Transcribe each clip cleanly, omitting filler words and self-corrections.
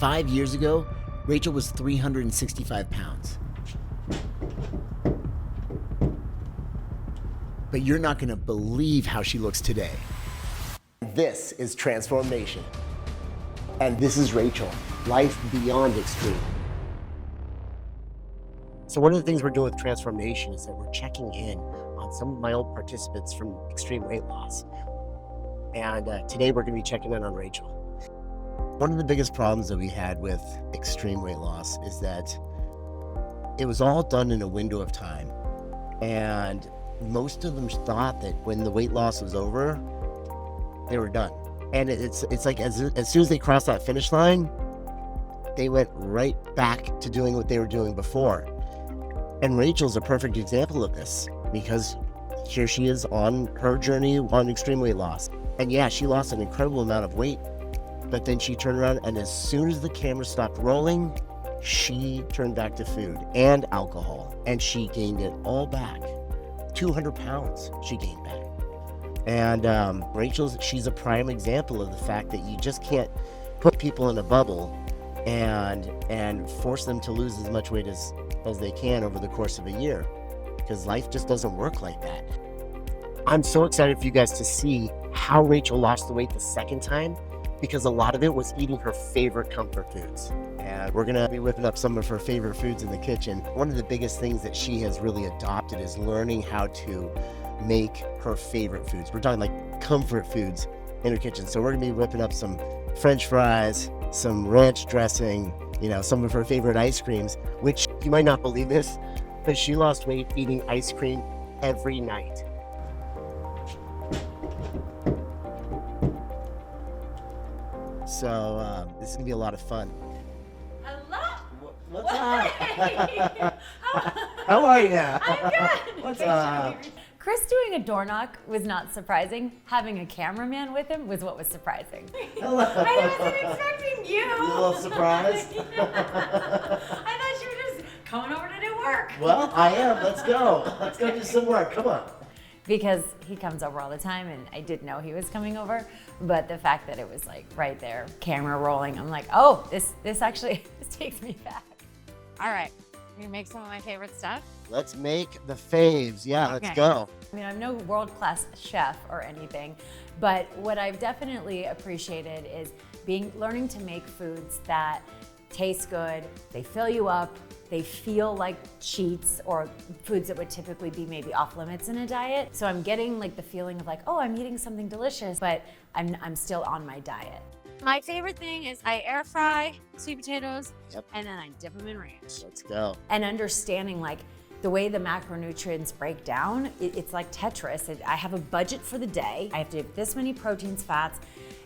5 years ago, Rachel was 365 pounds. But you're not gonna believe how she looks today. This is Transformation. And this is Rachel, life beyond extreme. So one of the things we're doing with Transformation is that we're checking in on some of my old participants from extreme weight loss. And today we're gonna be checking in on Rachel. One of the biggest problems that we had with extreme weight loss is that it was all done in a window of time. And most of them thought that when the weight loss was over, they were done. And it's like as soon as they crossed that finish line, they went right back to doing what they were doing before. And Rachel's a perfect example of this, because here she is on her journey on extreme weight loss. And yeah, she lost an incredible amount of weight, but then she turned around, and as soon as the camera stopped rolling, she turned back to food and alcohol, and she gained it all back. 200 pounds she gained back. And she's a prime example of the fact that you just can't put people in a bubble and force them to lose as much weight as they can over the course of a year, because life just doesn't work like that. I'm so excited for you guys to see how Rachel lost the weight the second time, because a lot of it was eating her favorite comfort foods. And we're gonna be whipping up some of her favorite foods in the kitchen. One of the biggest things that she has really adopted is learning how to make her favorite foods. We're talking like comfort foods in her kitchen. So we're gonna be whipping up some French fries, some ranch dressing, some of her favorite ice creams, which you might not believe this, but she lost weight eating ice cream every night. So this is gonna be a lot of fun. Hello. What's up? Hey. How are you? I'm good. What's up? Chris doing a door knock was not surprising. Having a cameraman with him was what was surprising. Hello. I wasn't expecting you. You a little surprised? Yeah. I thought you were just coming over to do work. Well, I am. Let's go. Let's go do some work. Come on. Because he comes over all the time, and I didn't know he was coming over. But the fact that it was like right there, camera rolling, I'm like, oh, this takes me back. All right, you make some of my favorite stuff. Let's make the faves. Yeah, let's Okay. go. I mean, I'm no world-class chef or anything, but what I've definitely appreciated is learning to make foods that taste good, they fill you up, they feel like cheats or foods that would typically be maybe off limits in a diet. So I'm getting like the feeling of like, oh, I'm eating something delicious, but I'm still on my diet. My favorite thing is I air fry sweet potatoes, Yep. and then I dip them in ranch. Let's go. And understanding like the way the macronutrients break down, it's like Tetris. I have a budget for the day. I have to have this many proteins, fats,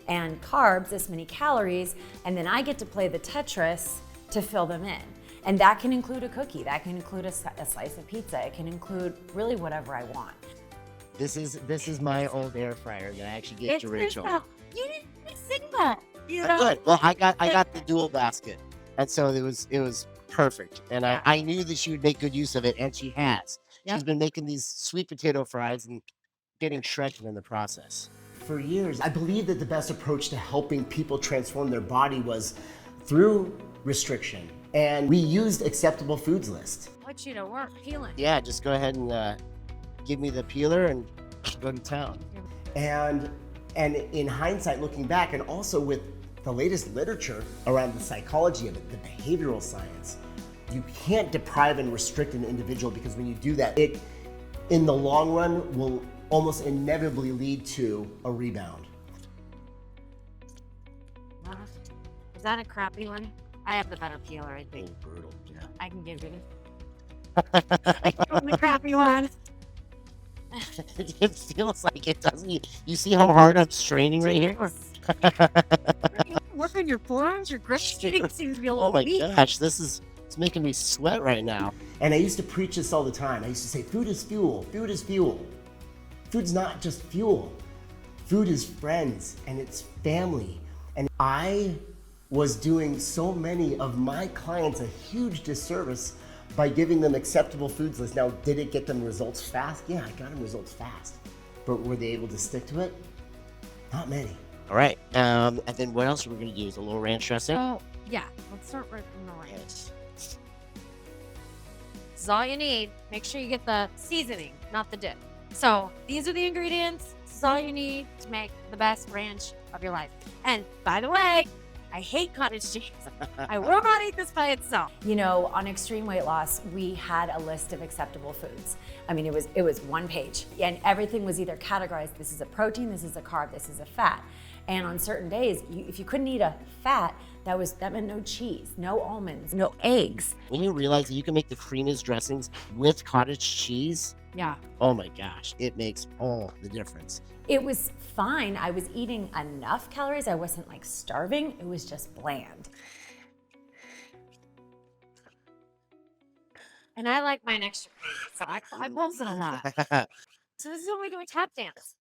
and carbs, this many calories, and then I get to play the Tetris to fill them in. And that can include a cookie, that can include a slice of pizza, it can include really whatever I want. This is my old air fryer that I actually gave to Rachel. You didn't sing that. You know? Good. Well, I got the dual basket, and so it was perfect. And I knew that she would make good use of it, and she has. Yep. She's been making these sweet potato fries and getting shredded in the process. For years, I believed that the best approach to helping people transform their body was through restriction. And we used acceptable foods list. Put you to work peeling. Yeah, just go ahead and give me the peeler and go to town. And in hindsight, looking back, and also with the latest literature around the psychology of it, the behavioral science, you can't deprive and restrict an individual, because when you do that, it, in the long run, will almost inevitably lead to a rebound. Is that a crappy one? I have the better peeler, I think. Brutal, yeah. I can give you the crappy one. It feels like it doesn't. You see how hard I'm straining right here? Work on your forearms, your grip strength seems to be a little Oh my weak. gosh, it's making me sweat right now. And I used to preach this all the time. I used to say, food is fuel, food is fuel. Food's not just fuel. Food is friends, and it's family. And I was doing so many of my clients a huge disservice by giving them acceptable foods lists. Now, did it get them results fast? Yeah, I got them results fast. But were they able to stick to it? Not many. All right, and then what else are we gonna use? A little ranch dressing? So Yeah, let's start right from the ranch. Yes. This is all you need. Make sure you get the seasoning, not the dip. So these are the ingredients. This is all you need to make the best ranch of your life. And by the way, I hate cottage cheese. I will not eat this by itself. You know, on Extreme Weight Loss, we had a list of acceptable foods. I mean, it was one page, and everything was either categorized, this is a protein, this is a carb, this is a fat. And on certain days, if you couldn't eat a fat, that meant no cheese, no almonds, no eggs. When you realize that you can make the creamiest dressings with cottage cheese, Yeah. oh my gosh, it makes all the difference. It was fine. I was eating enough calories. I wasn't like starving. It was just bland. And I like mine extra creamy, so I pulse it a lot. So this is when we do a tap dance.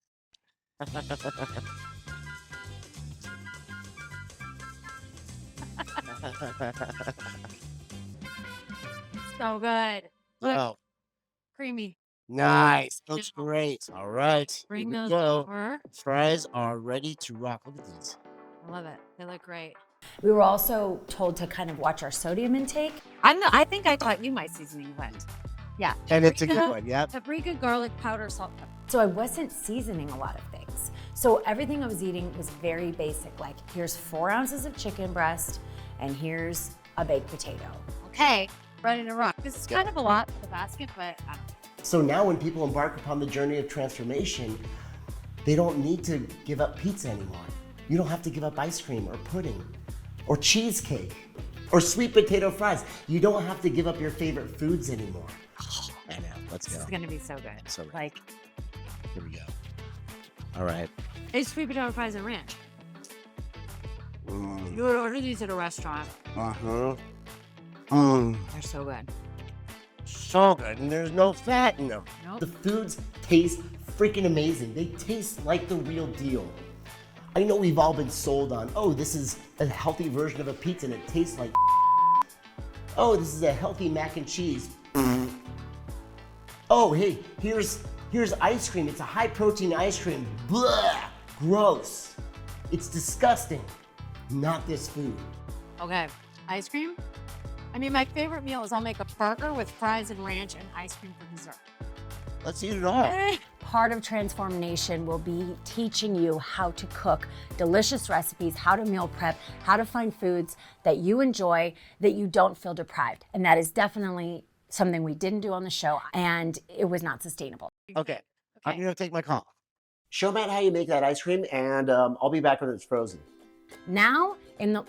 So good. Look, Oh, creamy. nice. Looks great. All right. Bring here we those go. over. Fries are ready to rock. Look at these. I love it. They look great. We were also told to kind of watch our sodium intake. I think I taught you my seasoning blend. Yeah. And it's a good Paprika, one. Yep. Paprika, garlic powder, salt, pepper. So I wasn't seasoning a lot of things. So everything I was eating was very basic. Like here's 4 ounces of chicken breast and here's a baked potato. Okay, ready to rock. This is kind of a lot for the basket, but I don't know. So now when people embark upon the journey of transformation, they don't need to give up pizza anymore. You don't have to give up ice cream or pudding or cheesecake or sweet potato fries. You don't have to give up your favorite foods anymore. I know. Let's This go. is gonna be so good. So good. Like, Here we go. All right. it's sweet potato fries and ranch. Mm, You would order these at a restaurant. uh-huh. Mm, They're so good. so good. And there's no fat in them. Nope. The foods taste freaking amazing. They taste like the real deal. I know we've all been sold on, oh, this is a healthy version of a pizza and it tastes like oh, this is a healthy mac and cheese. Oh, hey, here's ice cream. It's a high protein ice cream. Blah, gross. It's disgusting. Not this food. Okay, ice cream. I mean, my favorite meal is I'll make a burger with fries and ranch and ice cream for dessert. Let's eat it all. Part of Transform Nation will be teaching you how to cook delicious recipes, how to meal prep, how to find foods that you enjoy, that you don't feel deprived. And that is definitely something we didn't do on the show, and it was not sustainable. Okay, I'm Okay. gonna take my call. Show Matt how you make that ice cream, and I'll be back when it's frozen. Now,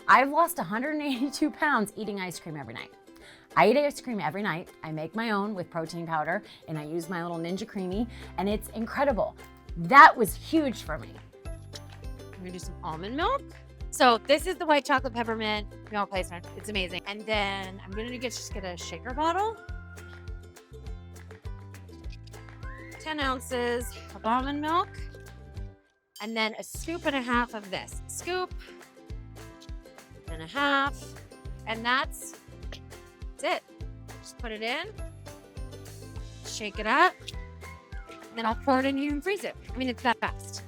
I've lost 182 pounds eating ice cream every night. I eat ice cream every night. I make my own with protein powder, and I use my little Ninja Creamy, and it's incredible. That was huge for me. I'm gonna do some almond milk. So this is the white chocolate peppermint meal replacement. It's amazing. And then I'm gonna just get a shaker bottle. 10 ounces of almond milk. And then a scoop and a half of this. Scoop and a half. And that's it. Just put it in. Shake it up. And then I'll pour it in here and freeze it. I mean, it's that fast.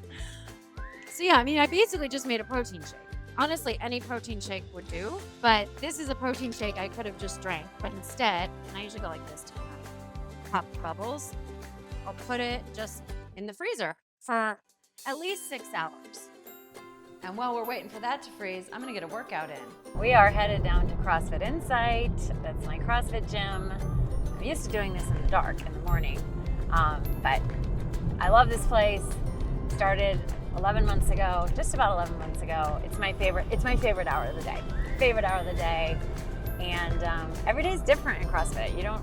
So yeah, I mean, I basically just made a protein shake. Honestly, any protein shake would do, but this is a protein shake I could have just drank. But instead, and I usually go like this to pop the bubbles, I'll put it just in the freezer for at least 6 hours. And while we're waiting for that to freeze, I'm gonna get a workout in. We are headed down to CrossFit Insight. That's my CrossFit gym. I'm used to doing this in the dark in the morning, but I love this place. Started 11 months ago, just about 11 months ago. It's my favorite hour of the day. Favorite hour of the day. And every day is different in CrossFit. You don't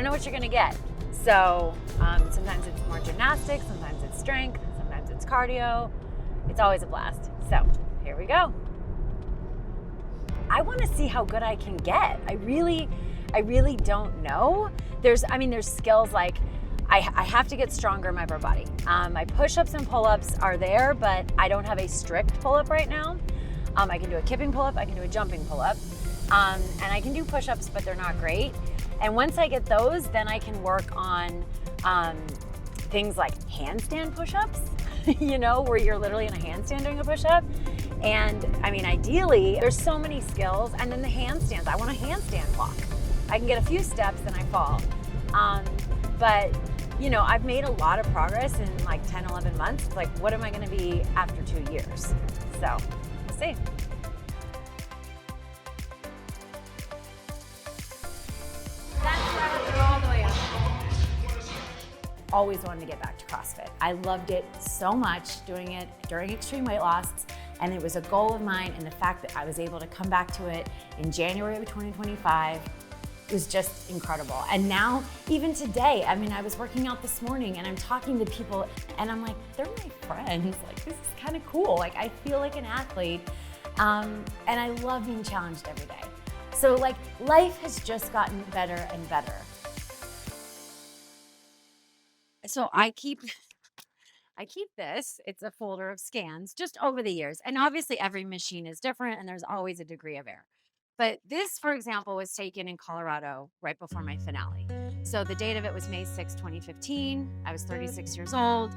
know what you're gonna get. So sometimes it's more gymnastics, sometimes it's strength, sometimes it's cardio. It's always a blast. So here we go. I want to see how good I can get. I really don't know. There's skills like I have to get stronger in my upper body. My push-ups and pull-ups are there, but I don't have a strict pull-up right now. I can do a kipping pull-up, I can do a jumping pull-up, and I can do push-ups, but they're not great. And once I get those, then I can work on things like handstand push-ups, where you're literally in a handstand doing a push-up. And I mean, ideally, there's so many skills. And then the handstands, I want a handstand walk. I can get a few steps, then I fall. But you know, I've made a lot of progress in like 10, 11 months. Like, what am I gonna be after 2 years? So, we'll see. Always wanted to get back to CrossFit. I loved it so much, doing it during extreme weight loss, and it was a goal of mine, and the fact that I was able to come back to it in January of 2025 was just incredible. And now, even today, I mean, I was working out this morning and I'm talking to people and I'm like, they're my friends. Like, this is kind of cool. Like, I feel like an athlete. And I love being challenged every day. So like, life has just gotten better and better. So I keep this. It's a folder of scans just over the years. And obviously every machine is different and there's always a degree of error. But this, for example, was taken in Colorado right before my finale. So the date of it was May 6, 2015. I was 36 years old.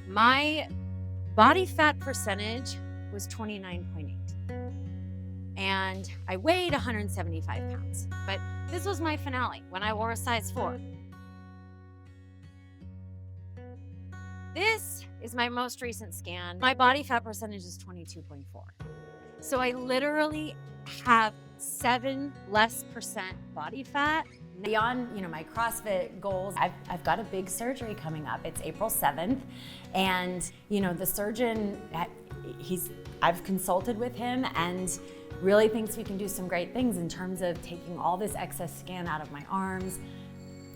My body fat percentage was 29.8. And I weighed 175 pounds. But this was my finale when I wore a size 4. This is my most recent scan. My body fat percentage is 22.4. So I literally have 7% less body fat. Beyond, you know, my CrossFit goals, I've got a big surgery coming up. It's April 7th. And, you know, the surgeon, I've consulted with him and really thinks we can do some great things in terms of taking all this excess skin out of my arms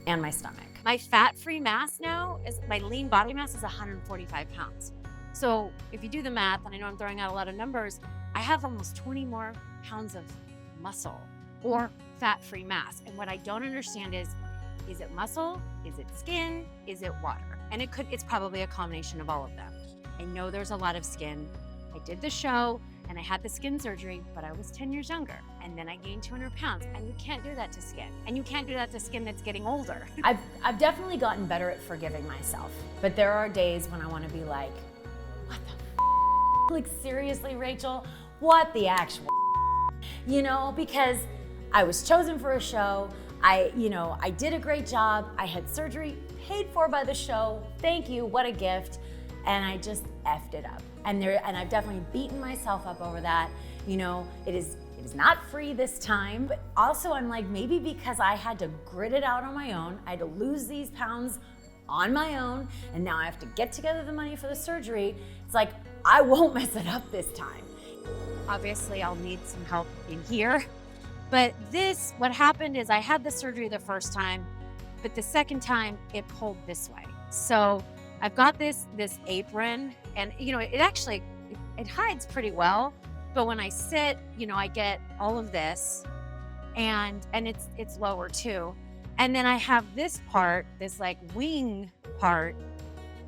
and my stomach. My fat-free mass now, my lean body mass is 145 pounds. So if you do the math, and I know I'm throwing out a lot of numbers, I have almost 20 more pounds of muscle or fat-free mass. And what I don't understand is it muscle? Is it skin? Is it water? And it's probably a combination of all of them. I know there's a lot of skin. I did the show and I had the skin surgery, but I was 10 years younger. And then I gained 200 pounds. And you can't do that to skin. And you can't do that to skin that's getting older. I've definitely gotten better at forgiving myself. But there are days when I want to be like, what the Like, seriously, Rachel, what the actual You know, because I was chosen for a show. I did a great job. I had surgery paid for by the show. Thank you, what a gift. And I just effed it up. And I've definitely beaten myself up over that. You know, it is not free this time, but also I'm like, maybe because I had to grit it out on my own, I had to lose these pounds on my own, and now I have to get together the money for the surgery. It's like, I won't mess it up this time. Obviously, I'll need some help in here. But what happened is I had the surgery the first time, but the second time it pulled this way. So I've got this apron, and you know, it hides pretty well. But when I sit, you know, I get all of this, and it's lower too. And then I have this part, this like wing part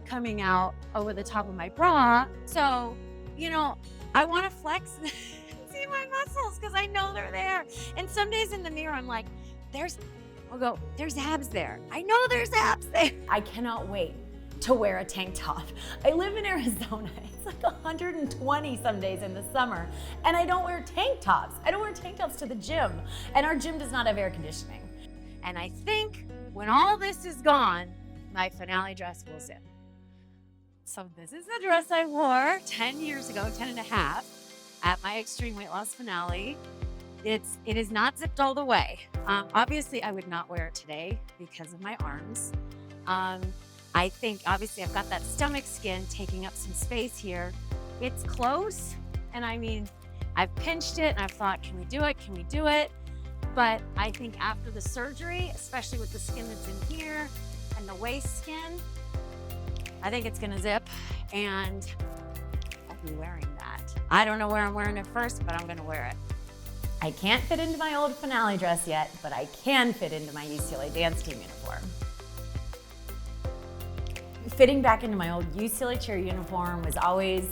coming out over the top of my bra. So, you know, I want to flex, see my muscles because I know they're there. And some days in the mirror, I'm like, there's abs there. I know there's abs there. I cannot wait to wear a tank top. I live in Arizona. It's like 120 some days in the summer, and I don't wear tank tops. I don't wear tank tops to the gym, and our gym does not have air conditioning. And I think when all this is gone, my finale dress will zip. So this is the dress I wore 10 years ago, 10 and a half, at my extreme weight loss finale. It is not zipped all the way. Obviously, I would not wear it today because of my arms. I think, obviously, I've got that stomach skin taking up some space here. It's close, and I mean, I've pinched it, and I've thought, can we do it? Can we do it? But I think after the surgery, especially with the skin that's in here and the waist skin, I think it's gonna zip, and I'll be wearing that. I don't know where I'm wearing it first, but I'm gonna wear it. I can't fit into my old finale dress yet, but I can fit into my UCLA dance team uniform. Fitting back into my old UCLA cheer uniform was always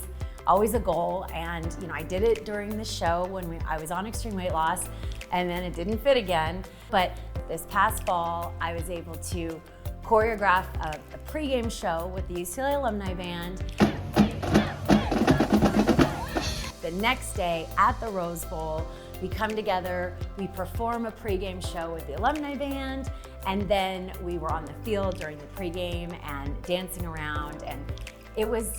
a goal, and you know, I did it during the show when I was on extreme weight loss, and then it didn't fit again. But this past fall, I was able to choreograph a pregame show with the UCLA Alumni Band. The next day at the Rose Bowl, we come together, we perform a pregame show with the alumni band, and then we were on the field during the pregame and dancing around, and it was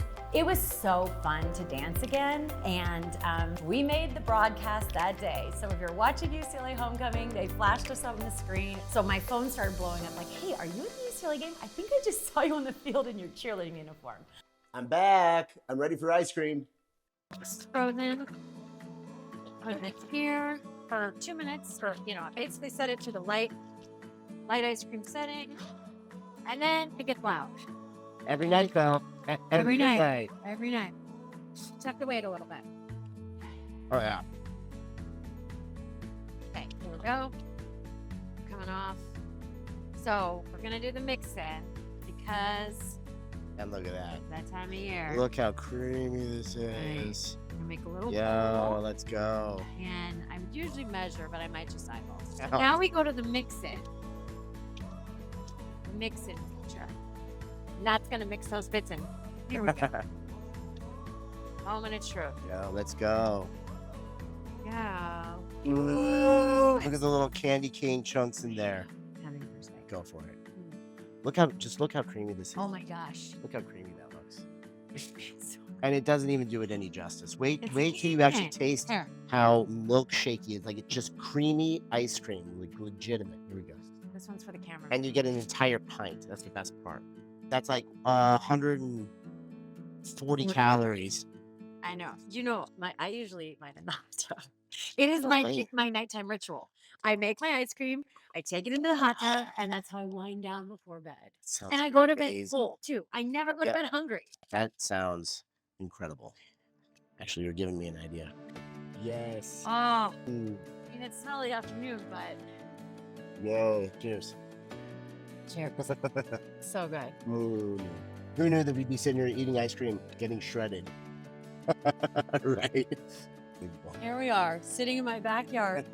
so fun to dance again, and we made the broadcast that day. So if you're watching UCLA Homecoming, they flashed us on the screen. So my phone started blowing up like, hey, are you at the UCLA game? I think I just saw you on the field in your cheerleading uniform. I'm back. I'm ready for ice cream. Frozen. Put it here for 2 minutes, or I basically set it to the light ice cream setting, and then it gets loud. Every night, though. Every night. Every night. Just have to wait a little bit. Oh, yeah. Okay, here we go. Coming off. So we're gonna do the mix in because And look at that. it's that time of year. Look how creamy this is. I'm gonna make a little Yo, bowl, let's go. and I would usually measure, but I might just eyeball. So Oh. now we go to the mix in. The mix in feature. And that's gonna mix those bits in. Here we go. Moment of truth. Yo, let's go. Yeah. Ooh, look at the little candy cane chunks in there. Having a perspective. Go for it. Look how creamy this is. Oh my gosh. Look how creamy that looks. So And it doesn't even do it any justice. Wait It's till you actually decent. taste Here. how milkshakey it is. Like, it's just creamy ice cream, like legitimate. Here we go. This one's for the camera. And you get an entire pint. That's the best part. That's like 140 calories. I know. I usually eat mine in the hot tub. It is like Right. my nighttime ritual. I make my ice cream, I take it into the hot tub, and that's how I wind down before bed. Sounds And I go to bed amazing. full too. I never go to Yeah. bed hungry. That sounds incredible. Actually, you're giving me an idea. Yes. Oh, I Mm. mean, it's not the afternoon, but Yay. Cheers. cheers. So good. Ooh. Who knew that we'd be sitting here eating ice cream, getting shredded? Right? Here we are, sitting in my backyard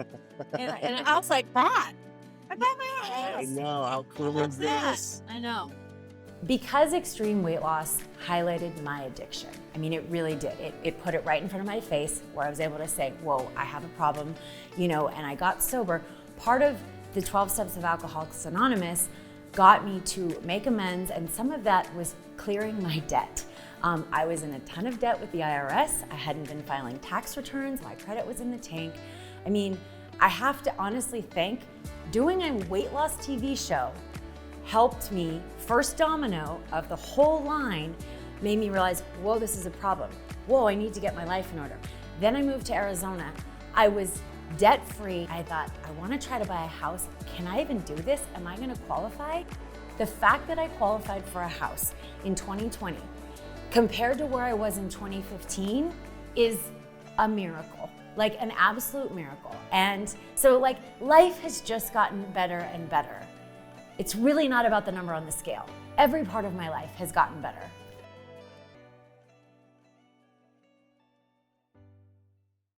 in a house like that. I bought my own I house. know. How cool is this? I know. Because extreme weight loss highlighted my addiction. I mean, it really did. It put it right in front of my face where I was able to say, whoa, I have a problem, and I got sober. Part of the 12 Steps of Alcoholics Anonymous got me to make amends, and some of that was clearing my debt. I was in a ton of debt with the IRS. I hadn't been filing tax returns. My credit was in the tank. I mean, I have to honestly thank doing a weight loss TV show helped me. First domino of the whole line made me realize, whoa, this is a problem. Whoa, I need to get my life in order. Then I moved to Arizona. I was debt-free. I thought, I want to try to buy a house. Can I even do this? Am I going to qualify? The fact that I qualified for a house in 2020 compared to where I was in 2015 is a miracle, like an absolute miracle. And so life has just gotten better and better. It's really not about the number on the scale. Every part of my life has gotten better.